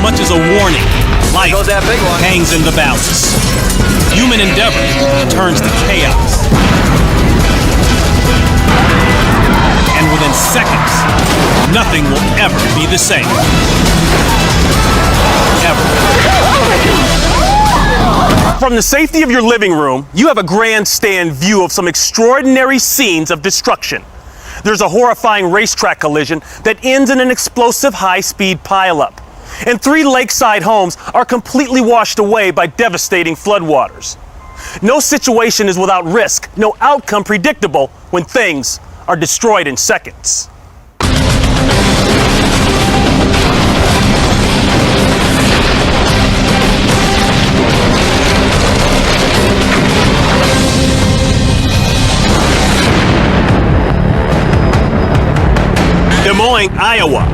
much as a warning. Life hangs in the balance. Human endeavor turns to chaos. And within seconds, nothing will ever be the same. Ever. From the safety of your living room, you have a grandstand view of some extraordinary scenes of destruction. There's a horrifying racetrack collision that ends in an explosive high-speed pileup. And 3 lakeside homes are completely washed away by devastating floodwaters. No situation is without risk, no outcome predictable when things are destroyed in seconds. Des Moines, Iowa.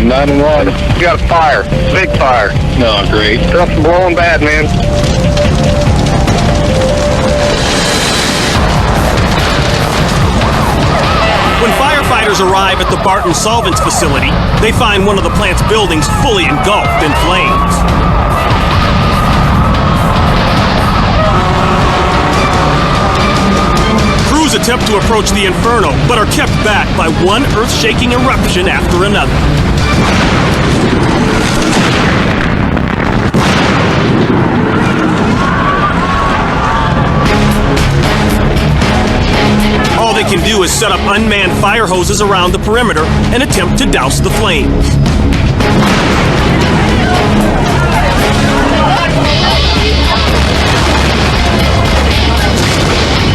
911. We got a fire. Big fire. No, great. Stuff's blowing bad, man. When firefighters arrive at the Barton Solvents facility, they find one of the plant's buildings fully engulfed in flames. Crews attempt to approach the inferno, but are kept back by one earth-shaking eruption after another. All they can do is set up unmanned fire hoses around the perimeter and attempt to douse the flames.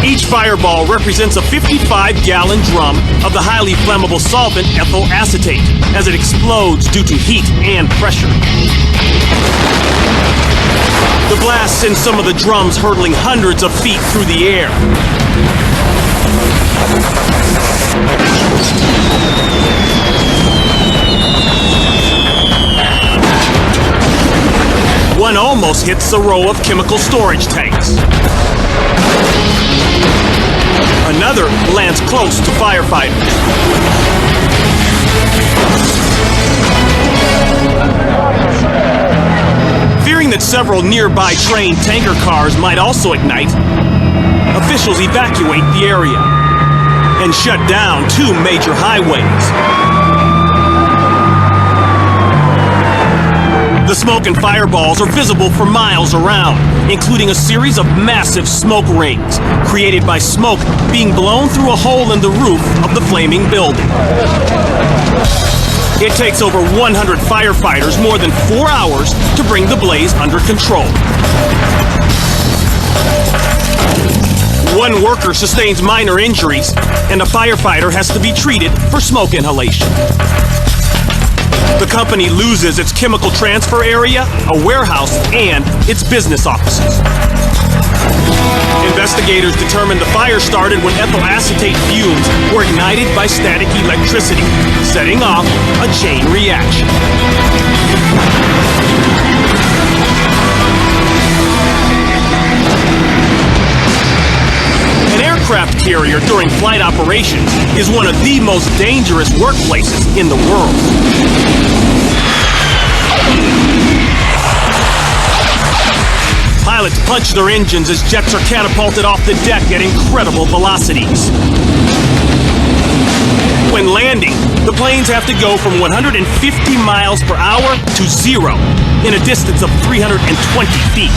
Each fireball represents a 55-gallon drum of the highly flammable solvent ethyl acetate as it explodes due to heat and pressure. The blast sends some of the drums hurtling hundreds of feet through the air. One almost hits a row of chemical storage tanks. Another lands close to firefighters. Fearing that several nearby train tanker cars might also ignite, officials evacuate the area and shut down 2 major highways. The smoke and fireballs are visible for miles around, including a series of massive smoke rings created by smoke being blown through a hole in the roof of the flaming building. It takes over 100 firefighters more than 4 hours to bring the blaze under control. One worker sustains minor injuries, and a firefighter has to be treated for smoke inhalation. The company loses its chemical transfer area, a warehouse, and its business offices. Investigators determined the fire started when ethyl acetate fumes were ignited by static electricity, setting off a chain reaction. An aircraft carrier during flight operations is one of the most dangerous workplaces in the world. Pilots punch their engines as jets are catapulted off the deck at incredible velocities. When landing, the planes have to go from 150 miles per hour to 0 in a distance of 320 feet.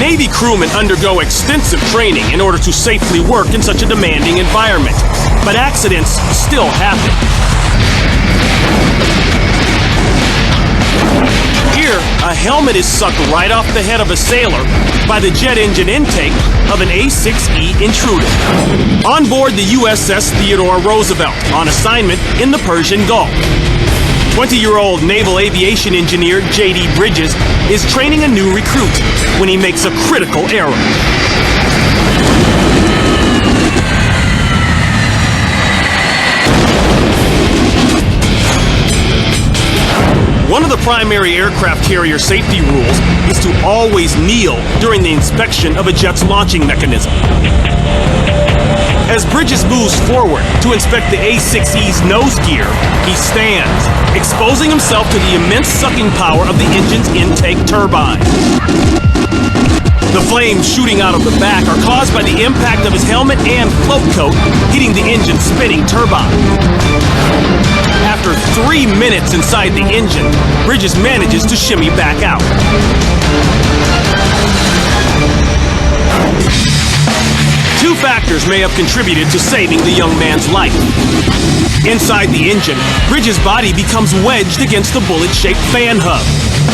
Navy crewmen undergo extensive training in order to safely work in such a demanding environment, but accidents still happen. Here, a helmet is sucked right off the head of a sailor by the jet engine intake of an A-6E intruder. On board the USS Theodore Roosevelt on assignment in the Persian Gulf. 20-year-old naval aviation engineer J.D. Bridges is training a new recruit when he makes a critical error. One of the primary aircraft carrier safety rules is to always kneel during the inspection of a jet's launching mechanism. As Bridges moves forward to inspect the A6E's nose gear, he stands, exposing himself to the immense sucking power of the engine's intake turbine. The flames shooting out of the back are caused by the impact of his helmet and float coat hitting the engine's spinning turbine. After 3 minutes inside the engine, Bridges manages to shimmy back out. Two factors may have contributed to saving the young man's life. Inside the engine, Bridges' body becomes wedged against the bullet-shaped fan hub.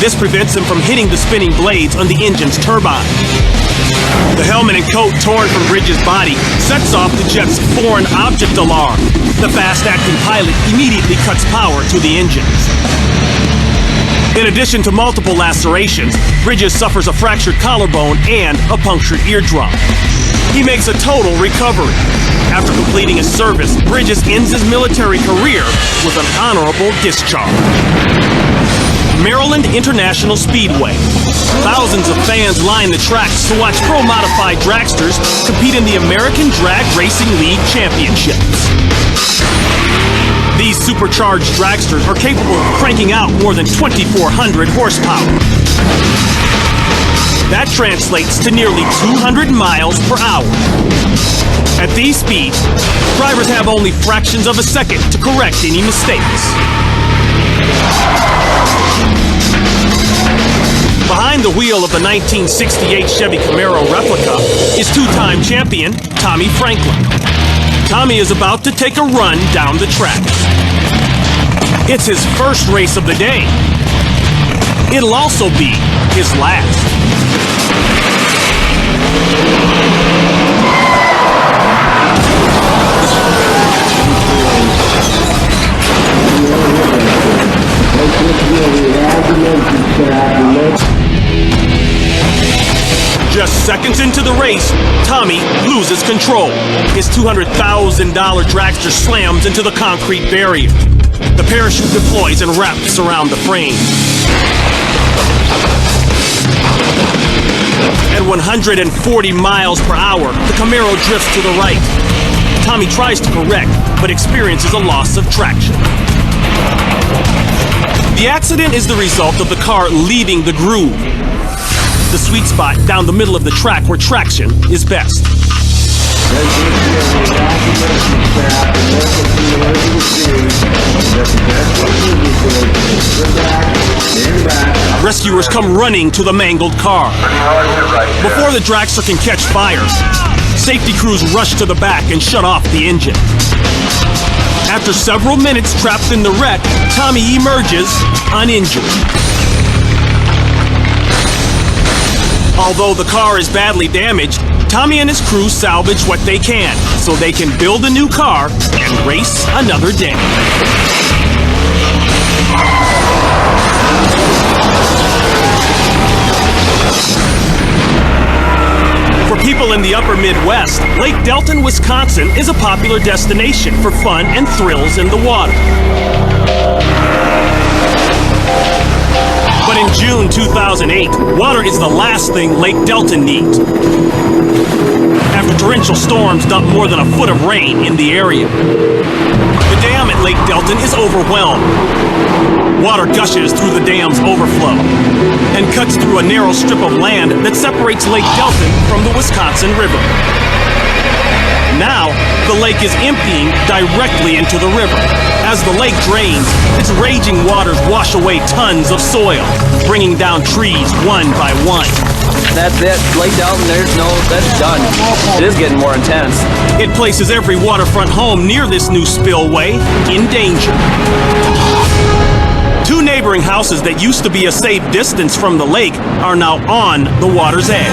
This prevents him from hitting the spinning blades on the engine's turbine. The helmet and coat torn from Bridges' body sets off the jet's foreign object alarm. The fast-acting pilot immediately cuts power to the engines. In addition to multiple lacerations, Bridges suffers a fractured collarbone and a punctured eardrum. He makes a total recovery. After completing his service, Bridges ends his military career with an honorable discharge. Maryland International Speedway. Thousands of fans line the tracks to watch pro-modified dragsters compete in the American Drag Racing League Championships. These supercharged dragsters are capable of cranking out more than 2,400 horsepower. That translates to nearly 200 miles per hour. At these speeds, drivers have only fractions of a second to correct any mistakes. Behind the wheel of the 1968 Chevy Camaro replica is two-time champion Tommy Franklin. Tommy is about to take a run down the track. It's his first race of the day. It'll also be his last. Just seconds into the race, Tommy loses control. His $200,000 dragster slams into the concrete barrier. The parachute deploys and wraps around the frame. At 140 miles per hour, the Camaro drifts to the right. Tommy tries to correct, but experiences a loss of traction. The accident is the result of the car leaving the groove, the sweet spot down the middle of the track where traction is best. Rescuers come running to the mangled car. Before the dragster can catch fire, safety crews rush to the back and shut off the engine. After several minutes trapped in the wreck, Tommy emerges uninjured. Although the car is badly damaged, Tommy and his crew salvage what they can so they can build a new car and race another day. For people in the upper Midwest, Lake Delton, Wisconsin is a popular destination for fun and thrills in the water. But in June 2008, water is the last thing Lake Delton needs. After torrential storms dump more than a foot of rain in the area, the dam at Lake Delton is overwhelmed. Water gushes through the dam's overflow and cuts through a narrow strip of land that separates Lake Delton from the Wisconsin River. Now, the lake is emptying directly into the river. As the lake drains, its raging waters wash away tons of soil, bringing down trees one by one. That's it. Lake Delton, that's done. It is getting more intense. It places every waterfront home near this new spillway in danger. Two neighboring houses that used to be a safe distance from the lake are now on the water's edge.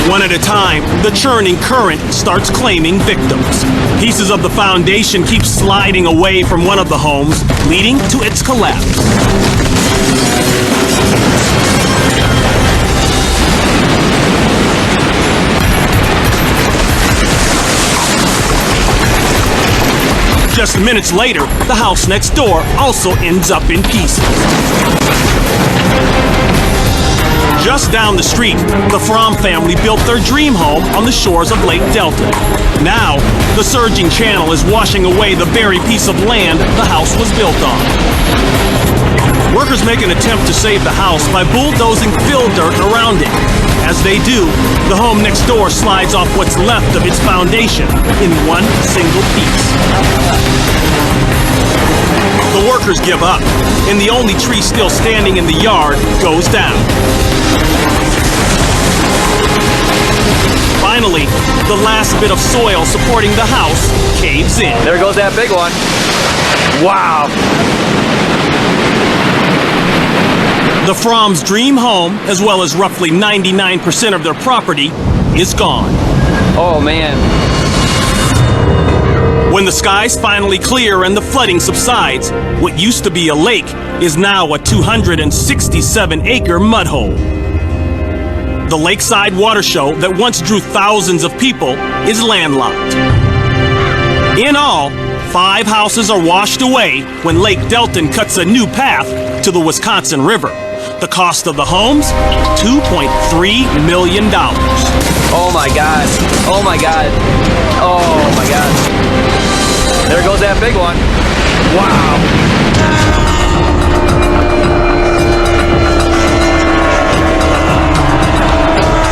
One at a time, the churning current starts claiming victims. Pieces of the foundation keep sliding away from one of the homes, leading to its collapse. Just minutes later, the house next door also ends up in pieces. Just down the street, the Fromm family built their dream home on the shores of Lake Delta. Now, the surging channel is washing away the very piece of land the house was built on. Workers make an attempt to save the house by bulldozing fill dirt around it. As they do, the home next door slides off what's left of its foundation in one single piece. The workers give up, and the only tree still standing in the yard goes down. Finally, the last bit of soil supporting the house caves in. There goes that big one. Wow! The Fromm's dream home, as well as roughly 99% of their property, is gone. Oh, man. When the skies finally clear and the flooding subsides, what used to be a lake is now a 267-acre mud hole. The lakeside water show that once drew thousands of people is landlocked. In all, 5 houses are washed away when Lake Delton cuts a new path to the Wisconsin River. The cost of the homes, $2.3 million. Oh my God. Oh my God. Oh my God. There goes that big one. Wow.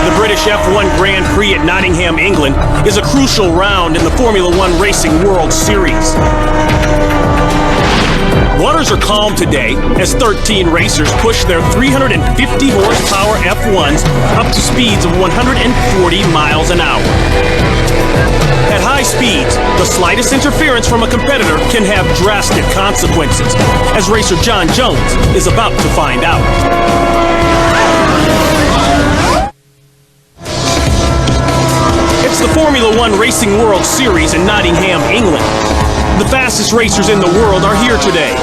The British F1 Grand Prix at Nottingham, England is a crucial round in the Formula One Racing World Series. Waters are calm today as 13 racers push their 350 horsepower F1s up to speeds of 140 miles an hour. At high speeds, the slightest interference from a competitor can have drastic consequences, as racer John Jones is about to find out. It's the Formula One Racing World Series in Nottingham, England. The fastest racers in the world are here today,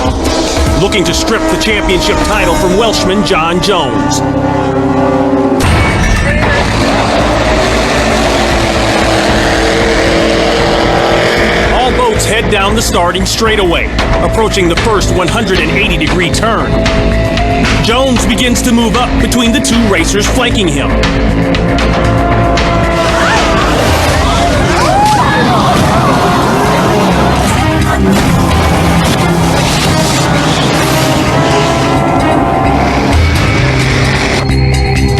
looking to strip the championship title from Welshman John Jones. All boats head down the starting straightaway, approaching the first 180-degree turn. Jones begins to move up between the 2 racers flanking him.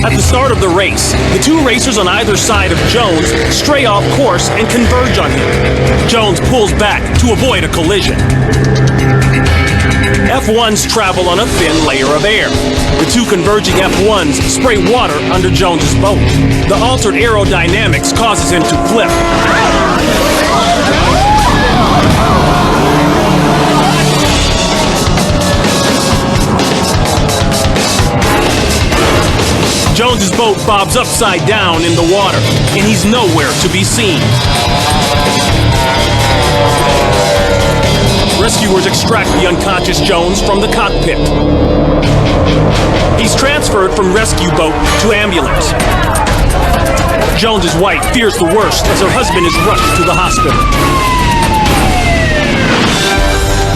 At the start of the race, the 2 racers on either side of Jones stray off course and converge on him. Jones pulls back to avoid a collision. F1s travel on a thin layer of air. The 2 converging F1s spray water under Jones's boat. The altered aerodynamics causes him to flip. Jones's boat bobs upside down in the water, and he's nowhere to be seen. Rescuers extract the unconscious Jones from the cockpit. He's transferred from rescue boat to ambulance. Jones's wife fears the worst as her husband is rushed to the hospital.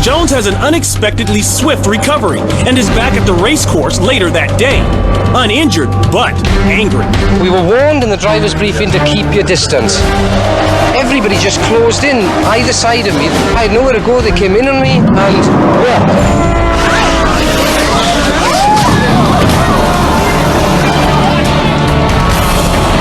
Jones has an unexpectedly swift recovery and is back at the race course later that day. Uninjured, but angry. We were warned in the driver's briefing to keep your distance. Everybody just closed in either side of me. I had nowhere to go. They came in on me and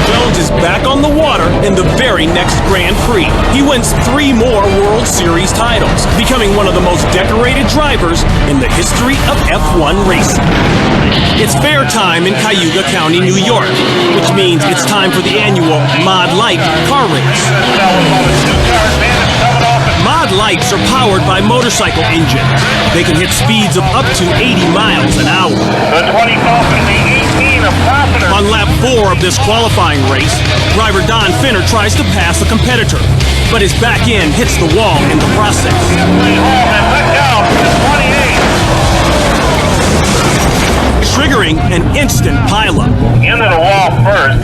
Jones is back on the water in the very next Grand Prix. He wins 3 more World Series titles, becoming one of the most decorated drivers in the history of F1 racing. It's fair time in Cayuga County, New York, which means it's time for the annual Mod Light car race. Mod Lights are powered by motorcycle engines. They can hit speeds of up to 80 miles an hour. The 20 and the 18 of Profiter. On lap 4 of this qualifying race, driver Don Finner tries to pass a competitor, but his back end hits the wall in the process. Triggering an instant pileup. Into the wall first.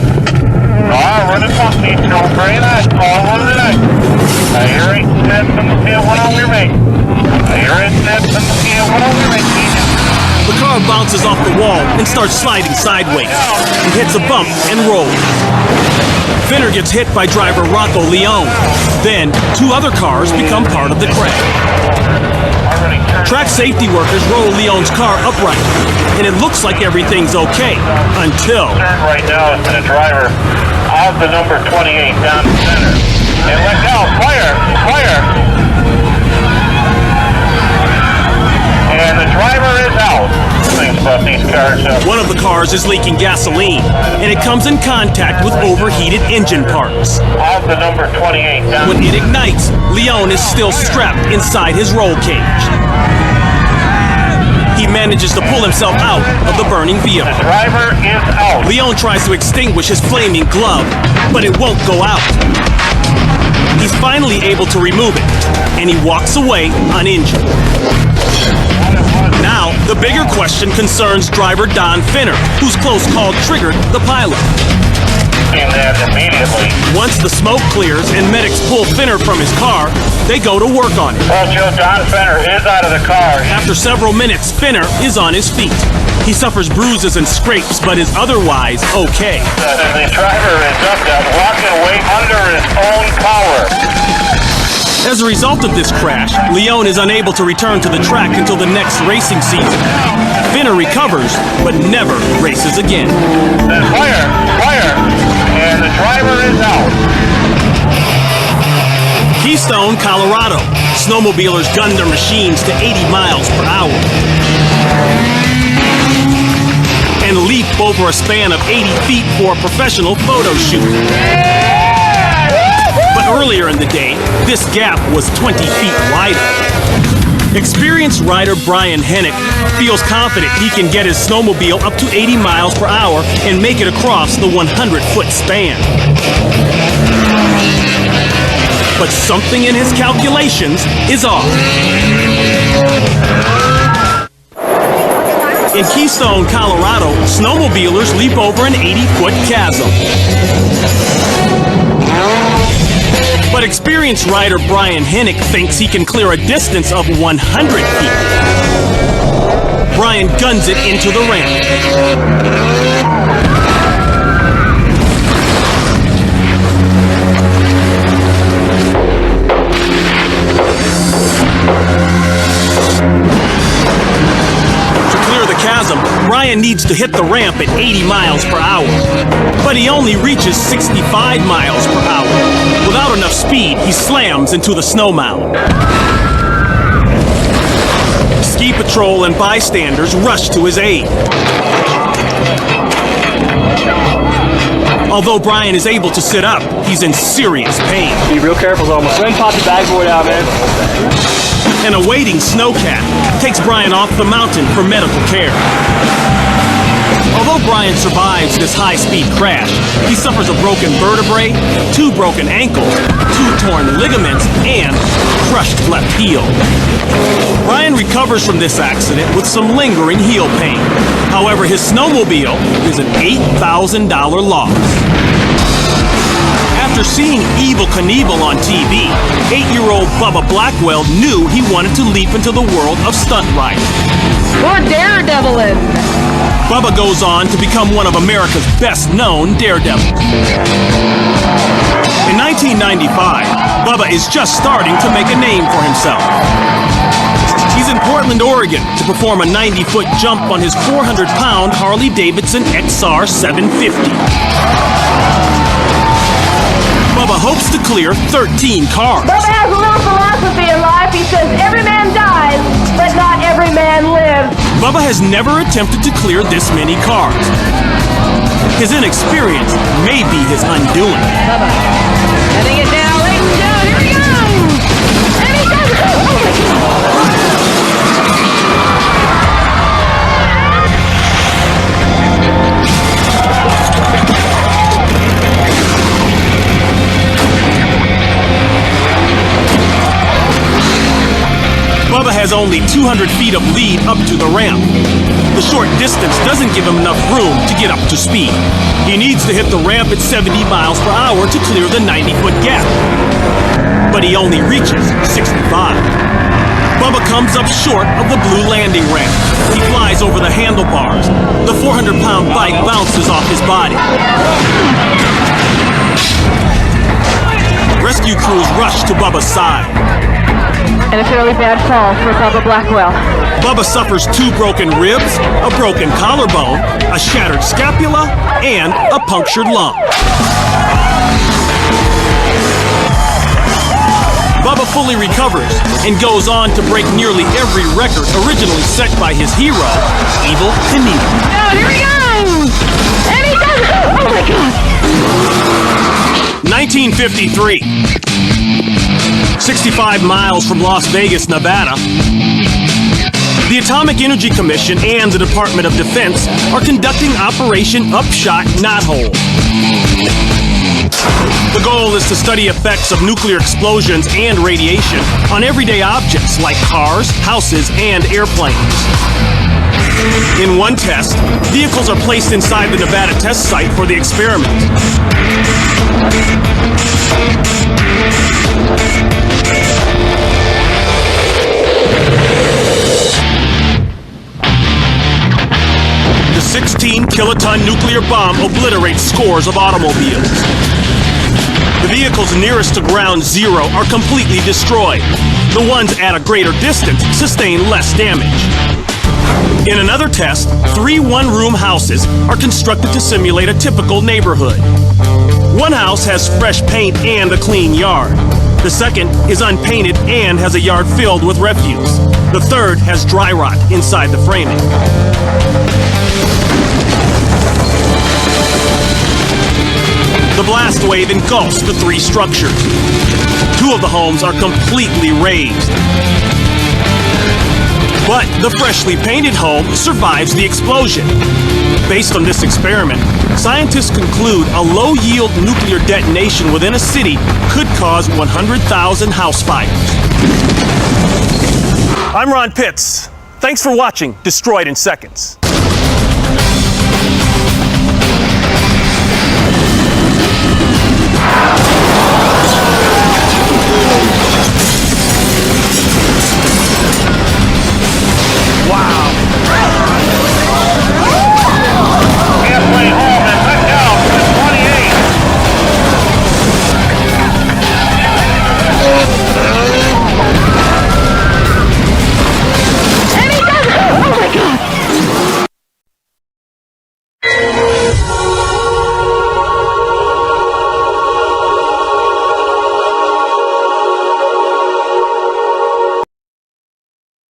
I'll run it pump me, so very nice. All one tonight. I hear it snap from the field, one on your ring. I hear it snap from the field, one on your ring. The car bounces off the wall and starts sliding sideways. He hits a bump and rolls. Finner gets hit by driver Rocco Leone. Then, two other cars become part of the crash. Track safety workers roll Leone's car upright, and it looks like everything's okay until... Right now is to the driver of the number 28 down the center. And let go, fire! And the driver is out. Things about these cars. One of the cars is leaking gasoline, and it comes in contact with overheated engine parts. Of the number 28 down. When it ignites, Leone is still strapped inside his roll cage. He manages to pull himself out of the burning vehicle. The driver is out. Leone tries to extinguish his flaming glove, but it won't go out. He's finally able to remove it, and he walks away uninjured. Now, the bigger question concerns driver Don Finner, whose close call triggered the pileup. And that immediately. Once the smoke clears and medics pull Finner from his car, they go to work on it. Well, Joe, Don Finner is out of the car. After several minutes, Finner is on his feet. He suffers bruises and scrapes, but is otherwise okay. The driver is up there, walking away under his own power. As a result of this crash, Leone is unable to return to the track until the next racing season. Finner recovers, but never races again. Then fire, and the driver is out. Keystone, Colorado. Snowmobilers gun their machines to 80 miles per hour and leap over a span of 80 feet for a professional photo shoot. But earlier in the day, this gap was 20 feet wider. Experienced rider Brian Hennick feels confident he can get his snowmobile up to 80 miles per hour and make it across the 100-foot span. But something in his calculations is off. In Keystone, Colorado, snowmobilers leap over an 80-foot chasm. But experienced rider Brian Hennick thinks he can clear a distance of 100 feet. Brian guns it into the ramp. Brian needs to hit the ramp at 80 miles per hour, but he only reaches 65 miles per hour. Without enough speed, he slams into the snow mound. Ski patrol and bystanders rush to his aid. Although Brian is able to sit up, he's in serious pain. Be real careful, though. My friend popped the backboard out, man. An awaiting snowcat takes Brian off the mountain for medical care. Although Brian survives this high-speed crash, he suffers a broken vertebrae, 2 broken ankles, 2 torn ligaments, and crushed left heel. Brian recovers from this accident with some lingering heel pain. However, his snowmobile is an $8,000 loss. After seeing Evel Knievel on TV, 8-year-old Bubba Blackwell knew he wanted to leap into the world of stunt riding. We're Daredevilin'. Bubba goes on to become one of America's best-known daredevils. In 1995, Bubba is just starting to make a name for himself. He's in Portland, Oregon to perform a 90-foot jump on his 400-pound Harley-Davidson XR 750. Bubba hopes to clear 13 cars. Bubba has a little philosophy in life. He says every man dies, but not every man lives. Bubba has never attempted to clear this many cars. His inexperience may be his undoing. Bubba, letting it down, here he goes! And he does it! Oh my God! Bubba has only 200 feet of lead up to the ramp. The short distance doesn't give him enough room to get up to speed. He needs to hit the ramp at 70 miles per hour to clear the 90-foot gap. But he only reaches 65. Bubba comes up short of the blue landing ramp. He flies over the handlebars. The 400-pound bike bounces off his body. Rescue crews rush to Bubba's side. And a fairly bad fall for Bubba Blackwell. Bubba suffers 2 broken ribs, a broken collarbone, a shattered scapula, and a punctured lung. Bubba fully recovers and goes on to break nearly every record originally set by his hero, Evel Knievel. Oh, here he goes! And he does it! Oh my God! 1953. 65 miles from Las Vegas, Nevada. The Atomic Energy Commission and the Department of Defense are conducting Operation Upshot Knothole. The goal is to study effects of nuclear explosions and radiation on everyday objects like cars, houses, and airplanes. In one test, vehicles are placed inside the Nevada test site for the experiment. The 16-kiloton nuclear bomb obliterates scores of automobiles. The vehicles nearest to ground zero are completely destroyed. The ones at a greater distance sustain less damage. In another test, 3 one-room houses are constructed to simulate a typical neighborhood. One house has fresh paint and a clean yard. The second is unpainted and has a yard filled with refuse. The third has dry rot inside the framing. The blast wave engulfs the 3 structures. 2 of the homes are completely razed. But the freshly painted home survives the explosion. Based on this experiment, scientists conclude a low-yield nuclear detonation within a city could cause 100,000 house fires. I'm Ron Pitts. Thanks for watching Destroyed in Seconds.